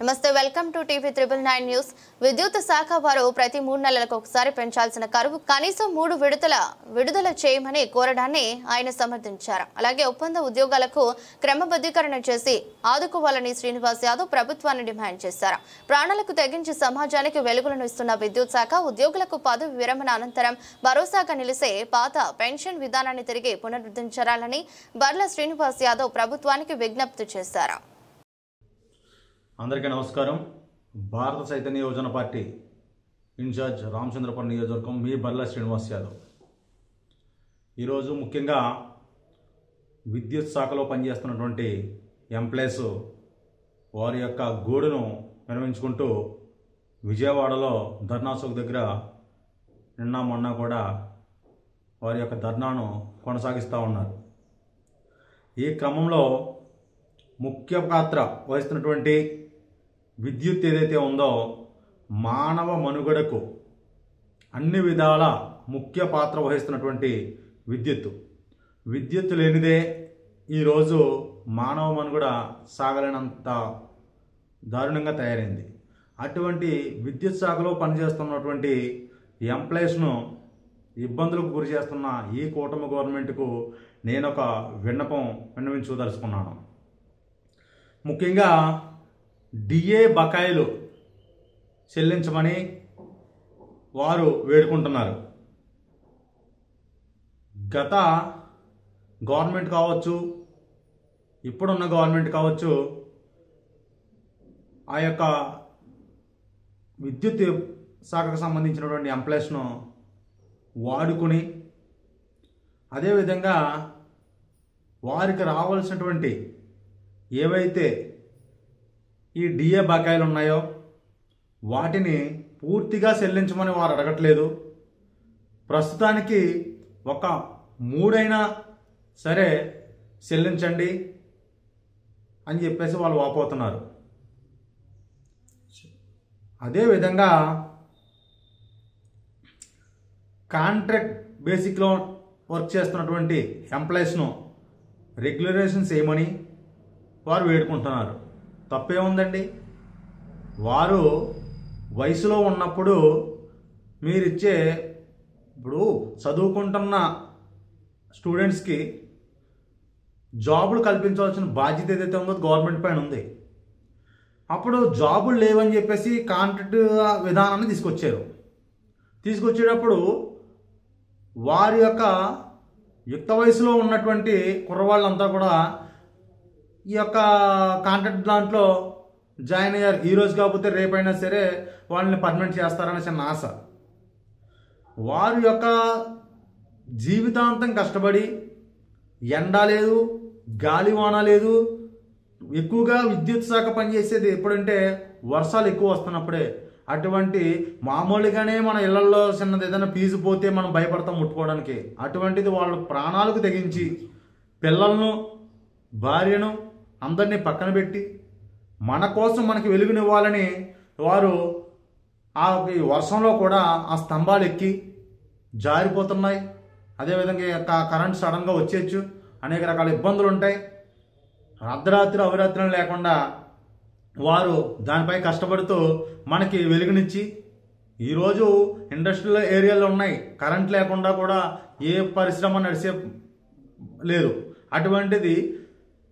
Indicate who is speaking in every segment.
Speaker 1: నమస్తే welcome to TV 999 news. విద్యుత్ శాఖ వారు ప్రతి 3 నెలలకు ఒకసారి పెంచాల్సిన కరువు కనీసం 3 విడుదల చేయమని కోరడాన్ని ఆయన సమర్థించారు. అలాగే ఒప్పంద ఉద్యోగాలకు క్రమబద్ధీకరణ చేసి ఆదుకోవాలని శ్రీనివాస్ యాదవ్ ప్రభుత్వాన్ని డిమాండ్ చేశారు. ప్రాణాలకు తెగించి సమాజానికి వెలుగులను ఇస్తున్న విద్యుత్ శాఖ ఉద్యోగులకు పదవి విరమణ అనంతరం భరోసాగా నిలిసే పాత పెన్షన్ విధానాన్ని తిరిగి పునరుద్ధరించాలని బర్ల శ్రీనివాస్ యాదవ్ ప్రభుత్వానికి విజ్ఞప్తి చేశారు.
Speaker 2: అందరికీ నమస్కారం. భారత చైతన్య యోజన పార్టీ ఇన్ఛార్జ్ రామచంద్రపురం నియోజకవర్గం మీ బర్ల శ్రీనివాస్ యాదవ్. ఈరోజు ముఖ్యంగా విద్యుత్ శాఖలో పనిచేస్తున్నటువంటి ఎంప్లాయీస్ వారి యొక్క గోడును విరమించుకుంటూ విజయవాడలో ధర్నా చౌక్ దగ్గర నిన్న మొన్న కూడా వారి యొక్క ధర్నాను కొనసాగిస్తూ ఉన్నారు. ఈ క్రమంలో ముఖ్య పాత్ర వహిస్తున్నటువంటి విద్యుత్ ఏదైతే ఉందో మానవ మనుగడకు అన్ని విధాల ముఖ్య పాత్ర వహిస్తున్నటువంటి విద్యుత్ లేనిదే ఈరోజు మానవ మనుగడ సాగలేనంత దారుణంగా తయారైంది. అటువంటి విద్యుత్ శాఖలో పనిచేస్తున్నటువంటి ఎంప్లాయీస్ను ఇబ్బందులకు గురి చేస్తున్న ఈ కూటమి గవర్నమెంట్కు నేను ఒక విన్నవించుకోదలుచుకున్నాను. ముఖ్యంగా డిఏ బకాయిలు చెల్లించమని వారు వేడుకుంటున్నారు. గత గవర్నమెంట్ కావచ్చు, ఇప్పుడున్న గవర్నమెంట్ కావచ్చు, ఆ యొక్క విద్యుత్ శాఖకు సంబంధించినటువంటి ఎంప్లాయీస్ను వాడుకుని అదేవిధంగా వారికి రావాల్సినటువంటి ఏవైతే ఈ డిఏ బకాయిలు ఉన్నాయో వాటిని పూర్తిగా చెల్లించమని వారు అడగట్లేదు. ప్రస్తుతానికి ఒక 3 అయినా సరే చెల్లించండి అని చెప్పేసి వాళ్ళు వాపోతున్నారు. అదేవిధంగా కాంట్రాక్ట్ బేసిక్లో వర్క్ చేస్తున్నటువంటి ఎంప్లాయీస్ను రెగ్యులరైజేషన్ చేయమని వారు వేడుకుంటున్నారు. తప్పే ఉందండి. వారు వయసులో ఉన్నప్పుడు మీరిచ్చే ఇప్పుడు చదువుకుంటున్న స్టూడెంట్స్కి జాబులు కల్పించవలసిన బాధ్యత ఏదైతే ఉందో గవర్నమెంట్ పైన ఉంది. అప్పుడు జాబులు లేవని చెప్పేసి కాంట్రాక్ట్ విధానాన్ని తీసుకొచ్చేటప్పుడు వారి యొక్క యుక్త వయసులో ఉన్నటువంటి కుర్రవాళ్ళంతా కూడా ఈ యొక్క కాంట్రాక్ట్ దాంట్లో జాయిన్ అయ్యారు. ఈరోజు కాకపోతే రేపైనా సరే వాళ్ళని పర్మనెంట్ చేస్తారనే చిన్న ఆశ. వారి యొక్క జీవితాంతం కష్టపడి ఎండ లేదు, గాలివాన లేదు, ఎక్కువగా విద్యుత్ శాఖ పనిచేసేది ఎప్పుడంటే వర్షాలు ఎక్కువ వస్తున్నప్పుడే. అటువంటి మామూలుగానే మన ఇళ్లలో చిన్నది ఏదైనా ఫీజు పోతే మనం భయపడతాం ముట్టుకోవడానికి. అటువంటిది వాళ్ళు ప్రాణాలకు తెగించి పిల్లలను, భార్యను అందరినీ పక్కన పెట్టి మన కోసం మనకి వెలుగునివ్వాలని వారు ఆ వర్షంలో కూడా ఆ స్తంభాలు ఎక్కి జారిపోతున్నాయి. అదేవిధంగా కరెంట్ సడన్గా వచ్చేయచ్చు, అనేక రకాల ఇబ్బందులు ఉంటాయి. అర్ధరాత్రి అవిరాత్రులు లేకుండా వారు దానిపై కష్టపడుతూ మనకి వెలుగునిచ్చి ఈరోజు ఇండస్ట్రియల్ ఏరియాలో ఉన్నాయి, కరెంట్ లేకుండా కూడా ఏ పరిశ్రమ నడిచే లేదు. అటువంటిది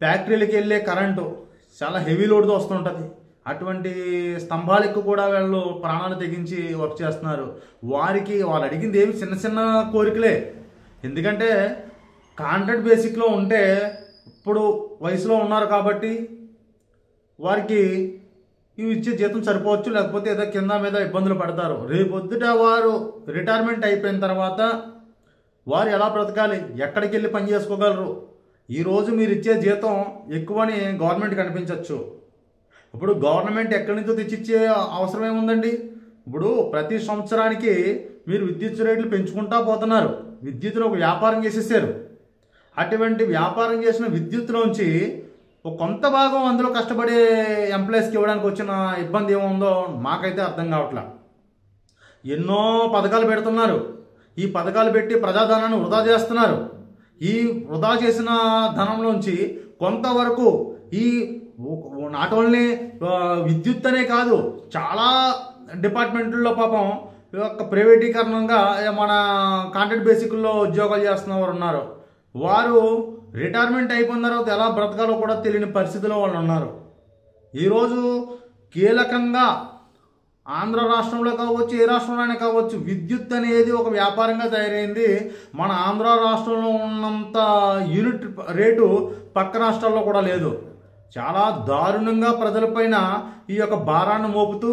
Speaker 2: ఫ్యాక్టరీలకు వెళ్ళే కరెంటు చాలా హెవీ లోడ్తో వస్తుంటుంది. అటువంటి స్తంభాలకు కూడా వాళ్ళు ప్రాణాలు తెగించి వర్క్ చేస్తున్నారు. వాళ్ళు అడిగింది ఏమి చిన్న చిన్న కోరికలే. ఎందుకంటే కాంట్రాక్ట్ బేసిక్లో ఉంటే ఇప్పుడు వయసులో ఉన్నారు కాబట్టి వారికి ఇవి ఇచ్చే జీతం సరిపోవచ్చు, లేకపోతే ఏదో కింద మీద ఇబ్బందులు పడతారు. రేపొద్దుట వారు రిటైర్మెంట్ అయిపోయిన తర్వాత వారు ఎలా బ్రతకాలి, ఎక్కడికి వెళ్ళి పని చేసుకోగలరు? ఈరోజు మీరు ఇచ్చే జీతం ఎక్కువని గవర్నమెంట్ కనిపించవచ్చు. ఇప్పుడు గవర్నమెంట్ ఎక్కడి నుంచో తెచ్చిచ్చే అవసరం ఏముందండి? ఇప్పుడు ప్రతి సంవత్సరానికి మీరు విద్యుత్ రేట్లు పెంచుకుంటా పోతున్నారు. విద్యుత్తులో ఒక వ్యాపారం చేసేసారు. అటువంటి వ్యాపారం చేసిన విద్యుత్తులోంచి ఒక కొంత భాగం అందులో కష్టపడే ఎంప్లాయీస్కి ఇవ్వడానికి వచ్చిన ఇబ్బంది ఏముందో మాకైతే అర్థం కావట్లా. ఎన్నో పథకాలు పెడుతున్నారు. ఈ పథకాలు పెట్టి ప్రజాధనాన్ని వృధా చేస్తున్నారు. ఈ వృధా చేసిన ధనంలోంచి కొంతవరకు ఈ నాట్ ఓన్లీ విద్యుత్ అనే కాదు, చాలా డిపార్ట్మెంట్లో పాపం ఒక ప్రైవేటీకరణంగా మన కాంట్రాక్ట్ బేసిక్లో ఉద్యోగాలు చేస్తున్న వారు ఉన్నారు. వారు రిటైర్మెంట్ అయిపోయిన తర్వాత ఎలా బ్రతకాలో కూడా తెలియని పరిస్థితిలో వాళ్ళు ఉన్నారు. ఈరోజు కీలకంగా ఆంధ్ర రాష్ట్రంలో కావచ్చు, ఏ రాష్ట్రంలోనే కావచ్చు, విద్యుత్ అనేది ఒక వ్యాపారంగా తయారైంది. మన ఆంధ్ర రాష్ట్రంలో ఉన్నంత యూనిట్ రేటు పక్క రాష్ట్రాల్లో కూడా లేదు. చాలా దారుణంగా ప్రజలపైన ఈ యొక్క భారాన్ని మోపుతూ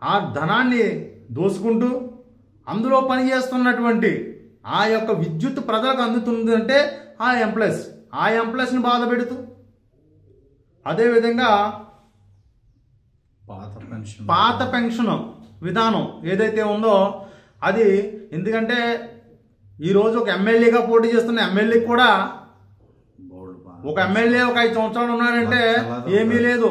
Speaker 2: ఆ ధనాన్ని దోసుకుంటూ అందులో పనిచేస్తున్నటువంటి ఆ యొక్క విద్యుత్ ప్రజలకు అందుతుందంటే ఆ ఎంప్లాయీస్ని బాధ పెడుతూ, అదేవిధంగా పాత పెన్షన్ విధానం ఏదైతే ఉందో అది, ఎందుకంటే ఈరోజు ఒక ఎమ్మెల్యేగా పోటీ చేస్తున్న ఎమ్మెల్యేకి కూడా, ఒక ఎమ్మెల్యే ఒక 5 సంవత్సరాలు ఉన్నాడంటే ఏమీ లేదు,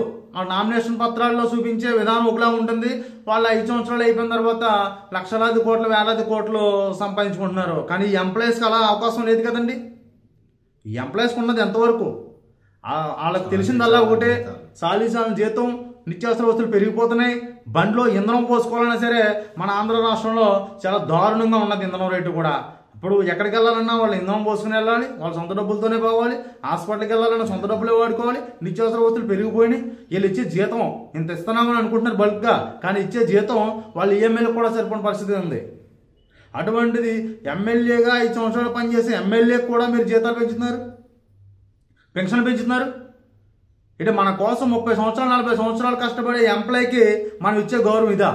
Speaker 2: నామినేషన్ పత్రాల్లో చూపించే విధానం ఒకలా ఉంటుంది. వాళ్ళు 5 సంవత్సరాలు అయిపోయిన తర్వాత లక్షలాది కోట్లు, వేలాది కోట్లు సంపాదించుకుంటున్నారు. కానీ ఈ ఎంప్లాయీస్కి అలా అవకాశం లేదు కదండి. ఈ ఎంప్లాయీస్కి ఉన్నది ఎంతవరకు? వాళ్ళకి తెలిసిందల్లా ఒకటే, సాలీసాల జీతం, నిత్యావసర వస్తువులు పెరిగిపోతున్నాయి. బండ్లో ఇంధనం పోసుకోవాలన్నా సరే మన ఆంధ్ర రాష్ట్రంలో చాలా దారుణంగా ఉన్నది ఇంధనం రేటు కూడా. ఇప్పుడు ఎక్కడికి వెళ్ళాలన్నా వాళ్ళు ఇంధనం పోసుకుని వెళ్ళాలి, వాళ్ళ సొంత డబ్బులతోనే పోవాలి. హాస్పిటల్కి వెళ్ళాలన్నా సొంత డబ్బులే వాడుకోవాలి. నిత్యావసర వస్తువులు పెరిగిపోయినాయి. వీళ్ళు ఇచ్చే జీతం ఇంత ఇస్తున్నామని అనుకుంటున్నారు బల్క్గా, కానీ ఇచ్చే జీతం వాళ్ళు ఈఎంఐలకు కూడా సరిపడిన పరిస్థితి ఉంది. అటువంటిది ఎమ్మెల్యేగా 5 సంవత్సరాలు పనిచేసే ఎమ్మెల్యేకి కూడా మీరు జీతాలు పెంచుతున్నారు, పెన్షన్ పెంచుతున్నారు. ఇటు మన కోసం 30 సంవత్సరాలు 40 సంవత్సరాలు కష్టపడే ఎంప్లాయీకి మనం ఇచ్చే గౌరవం ఇదా?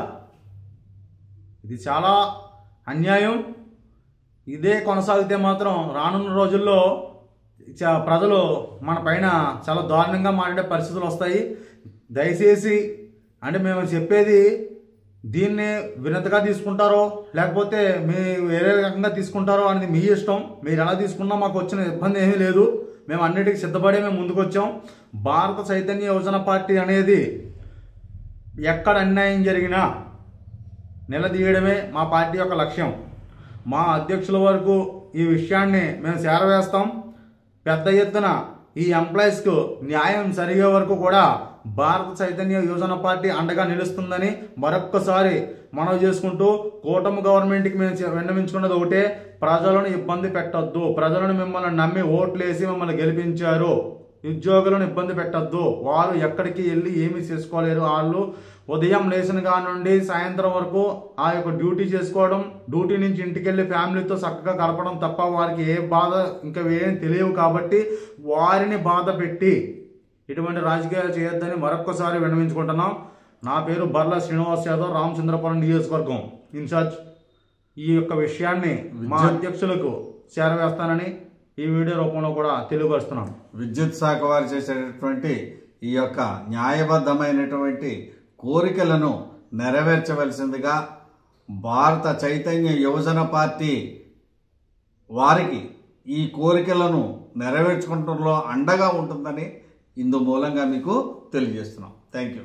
Speaker 2: ఇది చాలా అన్యాయం. ఇదే కొనసాగితే మాత్రం రానున్న రోజుల్లో ప్రజలు మన పైన చాలా దారుణంగా మాట్లాడే పరిస్థితులు వస్తాయి. దయచేసి అంటే మేము చెప్పేది దీన్ని వినతిగా తీసుకుంటారో లేకపోతే మీ వేరే రకంగా తీసుకుంటారో అనేది మీ ఇష్టం. మీరు ఎలా తీసుకున్నా మాకు వచ్చిన ఇబ్బంది ఏమీ లేదు. మేము అన్నిటికీ సిద్ధపడే మేము ముందుకు వచ్చాం. భారత చైతన్య యువజన పార్టీ అనేది ఎక్కడ అన్యాయం జరిగినా నిలదీయడమే మా పార్టీ యొక్క లక్ష్యం. మా అధ్యక్షుల వరకు ఈ విషయాన్ని మేము చేరవేస్తాం. పెద్ద ఎత్తున ఈ ఎంప్లాయీస్కు న్యాయం జరిగే వరకు కూడా భారత చైతన్య యువజన పార్టీ అండగా నిలుస్తుందని మరొక్కసారి మనవి చేసుకుంటూ, కూటమి గవర్నమెంట్కి మేము విన్నవించుకున్నది ఒకటే, ప్రజలను ఇబ్బంది పెట్టొద్దు. ప్రజలను మిమ్మల్ని నమ్మి ఓట్లేసి మిమ్మల్ని గెలిపించారు, ఉద్యోగులను ఇబ్బంది పెట్టొద్దు. వారు ఎక్కడికి వెళ్ళి ఏమీ చేసుకోలేరు. వాళ్ళు ఉదయం లేచిన కాడ నుండి సాయంత్రం వరకు ఆ యొక్క డ్యూటీ చేసుకోవడం, డ్యూటీ నుంచి ఇంటికి వెళ్ళి ఫ్యామిలీతో చక్కగా గడపడం తప్ప వారికి ఏ బాధ ఇంకా ఏం తెలియవు. కాబట్టి వారిని బాధ పెట్టి ఇటువంటి రాజకీయాలు చేయొద్దని మరొక్కసారి విన్నవించుకుంటున్నాం. నా పేరు బర్ల శ్రీనివాస్ యాదవ్, రామచంద్రపురం నియోజకవర్గం ఇన్ఛార్జ్. ఈ యొక్క విషయాన్ని మా అధ్యక్షులకు చేరవేస్తానని ఈ వీడియో రూపంలో కూడా తెలియపరుస్తున్నాం.
Speaker 3: విద్యుత్ శాఖ వారు చేసేటటువంటి ఈ యొక్క న్యాయబద్ధమైనటువంటి కోరికలను నెరవేర్చవలసిందిగా భారత చైతన్య యువజన పార్టీ వారికి ఈ కోరికలను నెరవేర్చుకుంటంలో అండగా ఉంటుందని ఇందు మూలంగా మీకు తెలియజేస్తున్నాం. Thank you.